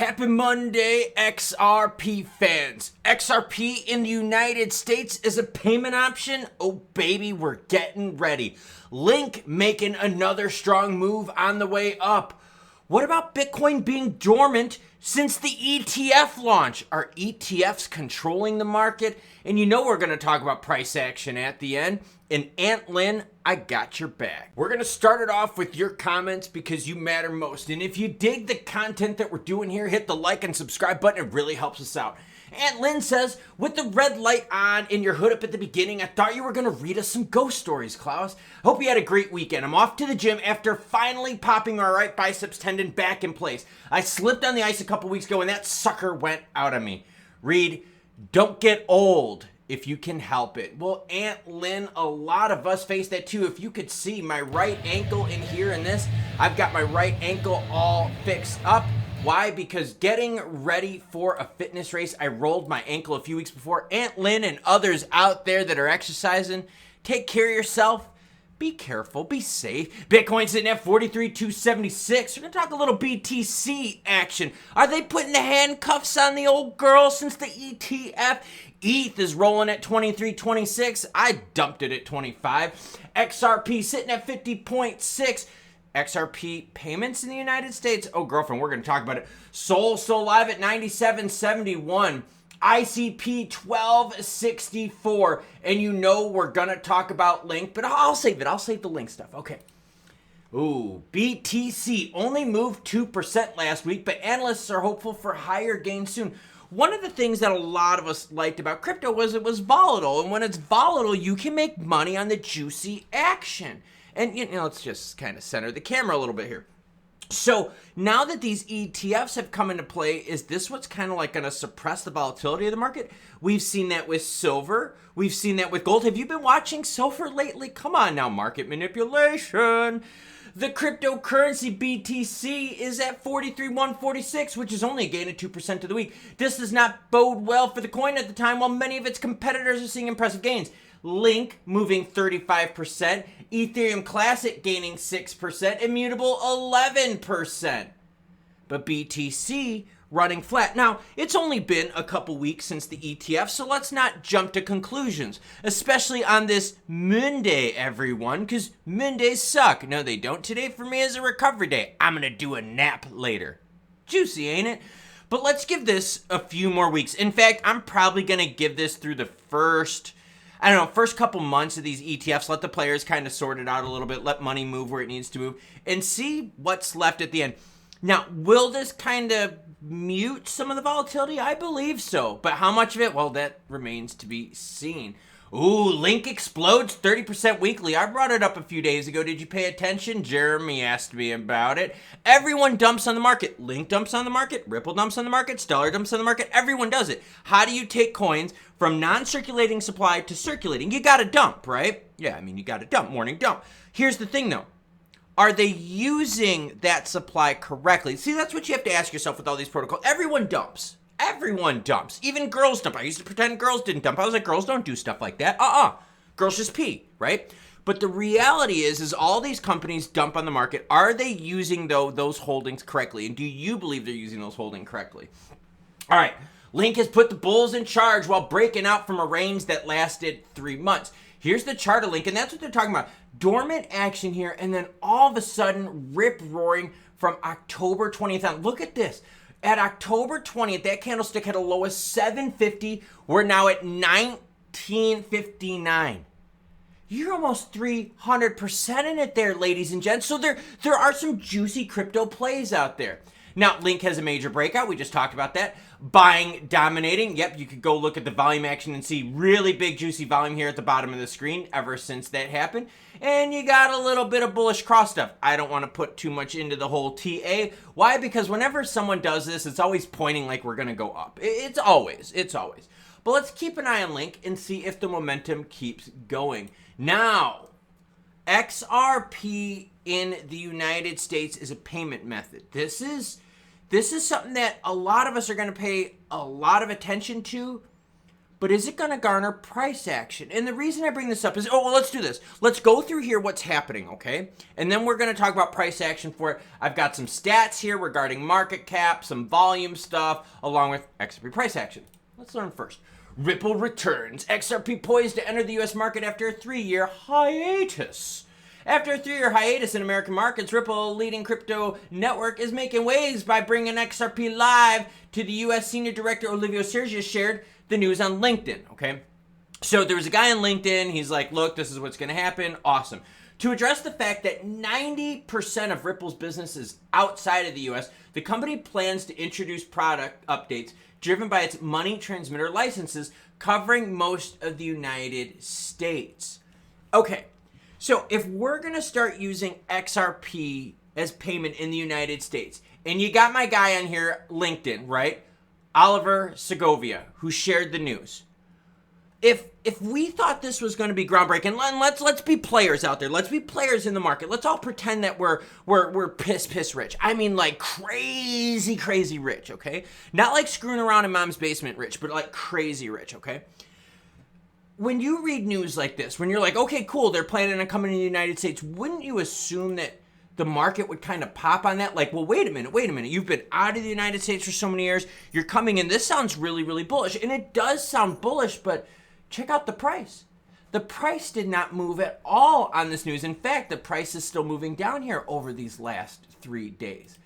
Happy Monday, XRP fans. XRP in the United States is a payment option. Oh, baby, we're getting ready. Link making another strong move on the way up. What about Bitcoin being dormant since the ETF launch? Are ETFs controlling the market? And you know we're going to talk about price action at the end. And Aunt Lynn, I got your back. We're going to start it off with your comments because you matter most. And if you dig the content that we're doing here, hit the like and subscribe button. It really helps us out. Aunt Lynn says, with the red light on and your hood up at the beginning, I thought you were going to read us some ghost stories, Klaus. Hope you had a great weekend. I'm off to the gym after finally popping my right biceps tendon back in place. I slipped on the ice a couple weeks ago and that sucker went out of me. Read, don't get old if you can help it. Well, Aunt Lynn, a lot of us face that too. If you could see my right ankle in here in this, I've got my right ankle all fixed up. Why? Because getting ready for a fitness race, I rolled my ankle a few weeks before. Aunt Lynn and others out there that are exercising, take care of yourself. Be careful, be safe. Bitcoin sitting at 43,276. We're gonna talk a little BTC action. Are they putting the handcuffs on the old girl since the ETF? ETH is rolling at 23.26. I dumped it at 25. XRP sitting at 50.6. XRP payments in the United States. Oh, girlfriend, we're going to talk about it. Sol still live at 97.71. ICP 12.64. And you know we're going to talk about Link, but I'll save it. I'll save the Link stuff. Okay. Ooh, BTC only moved 2% last week, but analysts are hopeful for higher gains soon. One of the things that a lot of us liked about crypto was it was volatile. And when it's volatile, you can make money on the juicy action. And, you know, let's just kind of center the camera a little bit here. So now that these ETFs have come into play, is this what's kind of like going to suppress the volatility of the market? We've seen that with silver. We've seen that with gold. Have you been watching silver lately? Come on now, market manipulation. The cryptocurrency BTC is at 43,146, which is only a gain of 2% of the week. This does not bode well for the coin at the time, while many of its competitors are seeing impressive gains. Link moving 35%, Ethereum Classic gaining 6%, Immutable 11%. But BTC running flat. Now, it's only been a couple weeks since the ETF, so let's not jump to conclusions, especially on this Monday, everyone, because Mondays suck. No, they don't. Today for me is a recovery day. I'm going to do a nap later. Juicy, ain't it? But let's give this a few more weeks. In fact, I'm probably going to give this through the first couple months of these ETFs, let the players kind of sort it out a little bit, let money move where it needs to move, and see what's left at the end. Now, will this kind of mute some of the volatility? I believe so. But how much of it? Well, that remains to be seen. Ooh, Link explodes 30% weekly. I brought it up a few days ago. Did you pay attention? Jeremy asked me about it. Everyone dumps on the market. Link dumps on the market. Ripple dumps on the market. Stellar dumps on the market. Everyone does it. How do you take coins from non-circulating supply to circulating? You got to dump, right? Yeah, I mean, you got to dump. Morning dump. Here's the thing, though. Are they using that supply correctly? See, that's what you have to ask yourself with all these protocols. Everyone dumps. Everyone dumps. Even girls dump. I used to pretend girls didn't dump. I was like, girls don't do stuff like that. Girls just pee, right? But the reality is all these companies dump on the market. Are they using, though, those holdings correctly? And do you believe they're using those holdings correctly? All right. Link has put the bulls in charge while breaking out from a range that lasted 3 months. Here's the chart of Link, and that's what they're talking about. Dormant action here, and then all of a sudden, rip-roaring from October 20th on. Look at this. At October 20th, that candlestick had a low of 750. We're now at 1959. You're almost 300% in it there, ladies and gents. So there are some juicy crypto plays out there. Now, Link has a major breakout. We just talked about that. Buying, dominating. Yep, you could go look at the volume action and see really big, juicy volume here at the bottom of the screen ever since that happened. And you got a little bit of bullish cross stuff. I don't want to put too much into the whole TA. Why? Because whenever someone does this, it's always pointing like we're going to go up. It's always. But let's keep an eye on Link and see if the momentum keeps going. Now, XRP in the United States is a payment method. This is something that a lot of us are going to pay a lot of attention to, but is it going to garner price action? And the reason I bring this up is, oh, well, let's do this. Let's go through here what's happening, okay? And then we're going to talk about price action for it. I've got some stats here regarding market cap, some volume stuff, along with XRP price action. Let's learn first. Ripple returns. XRP poised to enter the U.S. market after a 3-year hiatus. After a 3-year hiatus in American markets, Ripple, leading crypto network, is making waves by bringing XRP live to the U.S. Senior Director Olivio Sergio shared the news on LinkedIn, okay? So there was a guy on LinkedIn. He's like, look, this is what's going to happen. Awesome. To address the fact that 90% of Ripple's business is outside of the U.S., the company plans to introduce product updates driven by its money transmitter licenses covering most of the United States. Okay, so if we're going to start using XRP as payment in the United States, and you got my guy on here, LinkedIn, right? Oliver Segovia, who shared the news. If we thought this was going to be groundbreaking, let's be players out there. Let's be players in the market. Let's all pretend that we're piss rich. I mean, like crazy rich, okay? Not like screwing around in mom's basement rich, but like crazy rich, okay? When you read news like this, when you're like, okay, cool, they're planning on coming to the United States, wouldn't you assume that the market would kind of pop on that? Like, well, wait a minute. You've been out of the United States for so many years. You're coming in. This sounds really bullish. And it does sound bullish, but check out the price. The price did not move at all on this news. In fact, the price is still moving down here over these last 3 days.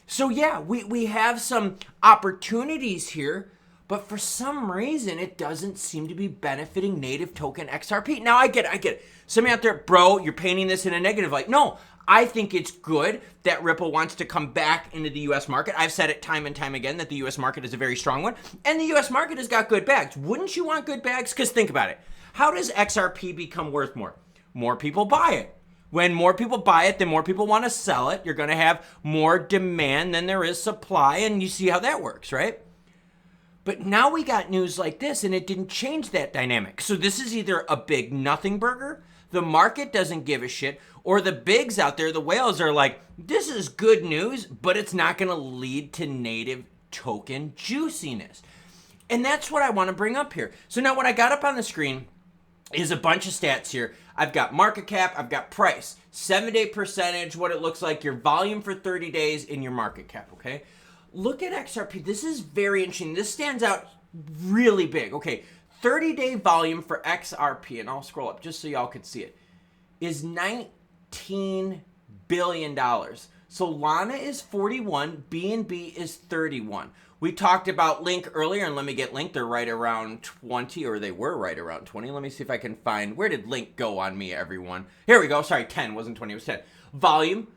So yeah, we have some opportunities here, but for some reason, it doesn't seem to be benefiting native token XRP. Now, I get it. Somebody out there, bro, you're painting this in a negative light. No, I think it's good that Ripple wants to come back into the U.S. market. I've said it time and time again that the U.S. market is a very strong one, and the U.S. market has got good bags. Wouldn't you want good bags? Because think about it. How does XRP become worth more? More people buy it. When more people buy it, then more people want to sell it. You're going to have more demand than there is supply, and you see how that works, right? But now we got news like this, and it didn't change that dynamic. So this is either a big nothing burger, the market doesn't give a shit, or the bigs out there, the whales, are like, this is good news, but it's not going to lead to native token juiciness. And that's what I want to bring up here. So now what I got up on the screen is a bunch of stats here. I've got market cap, I've got price, 7-day percentage, what it looks like, your volume for 30 days, and your market cap, okay? Look at XRP. This is very interesting. This stands out really big. Okay, 30-day volume for XRP, and I'll scroll up just so y'all could see it, is $19 billion. Solana is 41, BNB is 31. We talked about Link earlier, and let me get Link. They're right around 20, or they were right around 20. Let me see if I can find, where did Link go on me, everyone? Here we go. Sorry, 10, wasn't 20, it was 10. Volume,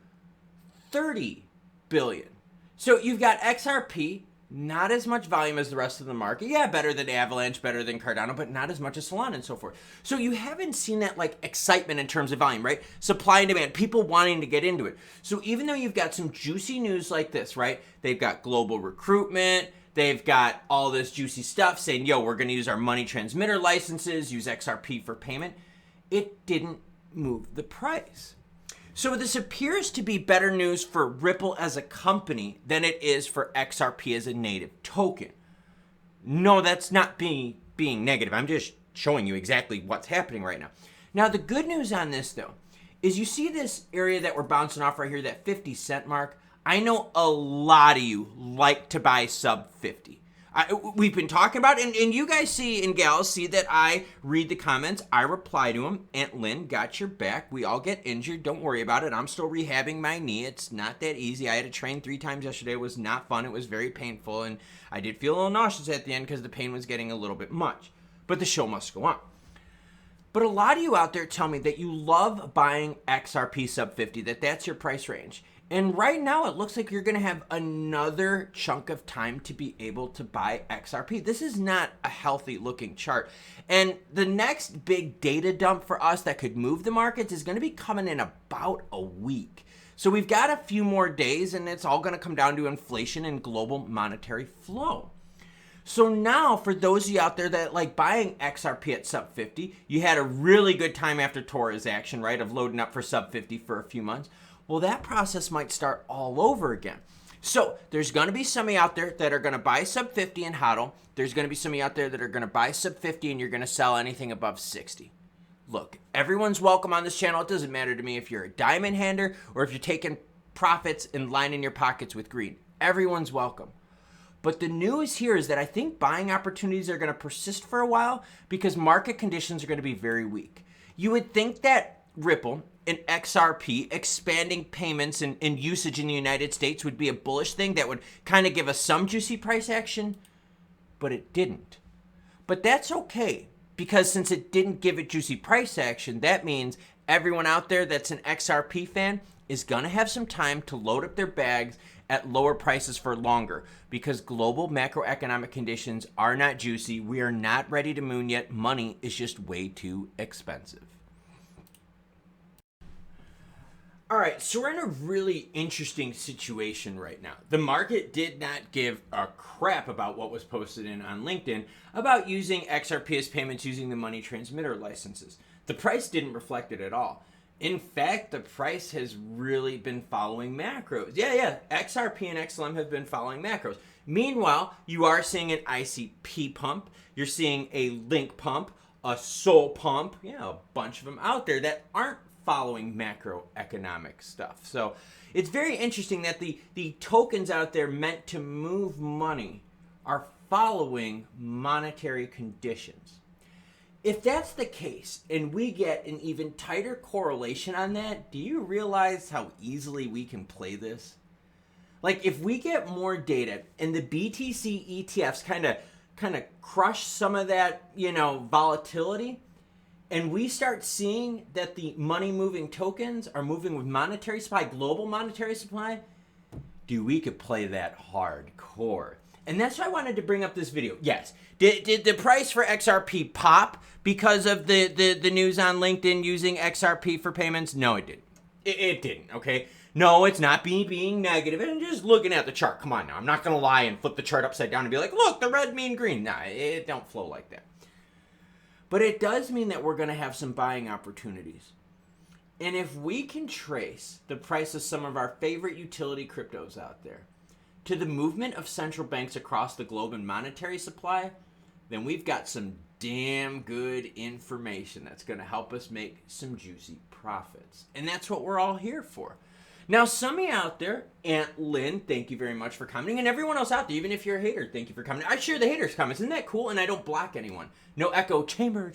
30 billion. So you've got XRP, not as much volume as the rest of the market. Yeah, better than Avalanche, better than Cardano, but not as much as Solana and so forth. So you haven't seen that like excitement in terms of volume, right? Supply and demand, people wanting to get into it. So even though you've got some juicy news like this, right? They've got global recruitment. They've got all this juicy stuff saying, yo, we're going to use our money transmitter licenses, use XRP for payment. It didn't move the price. So this appears to be better news for Ripple as a company than it is for XRP as a native token. No, that's not being negative. I'm just showing you exactly what's happening right now. Now, the good news on this, though, is you see this area that we're bouncing off right here, that 50 cent mark. I know a lot of you like to buy sub 50. We've been talking about it, and you guys see, and gals see that I read the comments. I reply to them. Aunt Lynn, got your back. We all get injured. Don't worry about it. I'm still rehabbing my knee. It's not that easy. I had to train 3 times yesterday. It was not fun. It was very painful, and I did feel a little nauseous at the end because the pain was getting a little bit much. But the show must go on. But a lot of you out there tell me that you love buying XRP sub 50, that's your price range. And right now, it looks like you're going to have another chunk of time to be able to buy XRP. This is not a healthy looking chart. And the next big data dump for us that could move the markets is going to be coming in about a week. So we've got a few more days, and it's all going to come down to inflation and global monetary flow. So now, for those of you out there that like buying XRP at sub 50, you had a really good time after Torah's action, right, of loading up for sub 50 for a few months. Well, that process might start all over again. So there's going to be some of you out there that are going to buy sub 50 and hodl. There's going to be some of you out there that are going to buy sub 50 and you're going to sell anything above 60. Look, everyone's welcome on this channel. It doesn't matter to me if you're a diamond hander or if you're taking profits and lining your pockets with green. Everyone's welcome. But the news here is that I think buying opportunities are going to persist for a while because market conditions are going to be very weak. You would think that Ripple and XRP expanding payments and usage in the United States would be a bullish thing that would kind of give us some juicy price action, but it didn't. But that's okay, because since it didn't give it juicy price action, that means everyone out there that's an XRP fan is going to have some time to load up their bags at lower prices for longer, because global macroeconomic conditions are not juicy. We are not ready to moon yet. Money is just way too expensive. All right, so we're in a really interesting situation right now. The market did not give a crap about what was posted on LinkedIn about using XRP as payments using the money transmitter licenses. The price didn't reflect it at all. In fact, the price has really been following macros. Yeah, XRP and XLM have been following macros. Meanwhile, you are seeing an ICP pump. You're seeing a Link pump, a Sol pump, a bunch of them out there that aren't following macroeconomic stuff. So it's very interesting that the tokens out there meant to move money are following monetary conditions. If that's the case, and we get an even tighter correlation on that, do you realize how easily we can play this? Like, if we get more data and the BTC ETFs kind of crush some of that, volatility, and we start seeing that the money-moving tokens are moving with monetary supply, global monetary supply, dude, we could play that hardcore. And that's why I wanted to bring up this video. Yes, did the price for XRP pop because of the news on LinkedIn using XRP for payments? No, it didn't. It didn't, okay? No, it's not being negative. And just looking at the chart. Come on now. I'm not going to lie and flip the chart upside down and be like, look, the red mean green. Nah, it don't flow like that. But it does mean that we're going to have some buying opportunities. And if we can trace the price of some of our favorite utility cryptos out there to the movement of central banks across the globe and monetary supply, then we've got some damn good information that's going to help us make some juicy profits. And that's what we're all here for. Now, some of you out there, Aunt Lynn, thank you very much for commenting. And everyone else out there, even if you're a hater, thank you for commenting. I share the haters' comments. Isn't that cool? And I don't block anyone. No echo, chamber.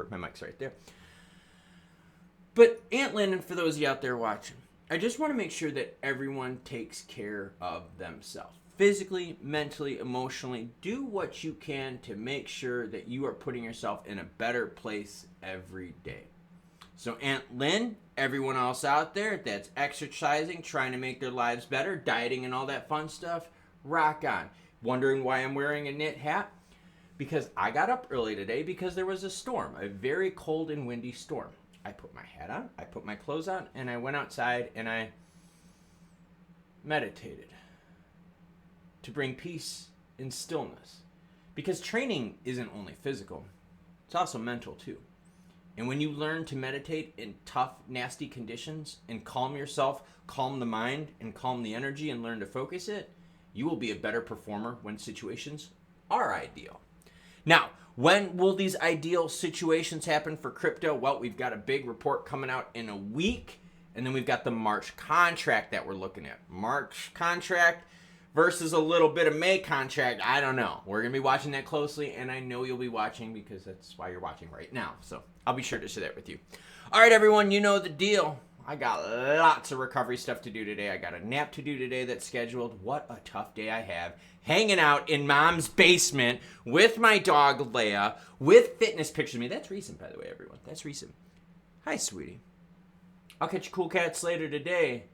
My mic's right there. But Aunt Lynn, and for those of you out there watching, I just want to make sure that everyone takes care of themselves. Physically, mentally, emotionally, do what you can to make sure that you are putting yourself in a better place every day. So Aunt Lynn, everyone else out there that's exercising, trying to make their lives better, dieting and all that fun stuff, rock on. Wondering why I'm wearing a knit hat? Because I got up early today because there was a storm, a very cold and windy storm. I put my hat on, I put my clothes on, and I went outside and I meditated to bring peace and stillness. Because training isn't only physical, it's also mental too. And when you learn to meditate in tough, nasty conditions and calm yourself, calm the mind, and calm the energy and learn to focus it, you will be a better performer when situations are ideal. Now, when will these ideal situations happen for crypto? Well, we've got a big report coming out in a week, and then we've got the March contract that we're looking at. March contract versus a little bit of May contract. I don't know. We're going to be watching that closely, and I know you'll be watching because that's why you're watching right now. So I'll be sure to share that with you. All right, everyone, you know the deal. I got lots of recovery stuff to do today. I got a nap to do today that's scheduled. What a tough day I have. Hanging out in mom's basement with my dog, Leia, with fitness pictures of me. That's recent, by the way, everyone. That's recent. Hi, sweetie. I'll catch you cool cats later today.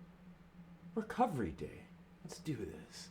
Recovery day. Let's do this.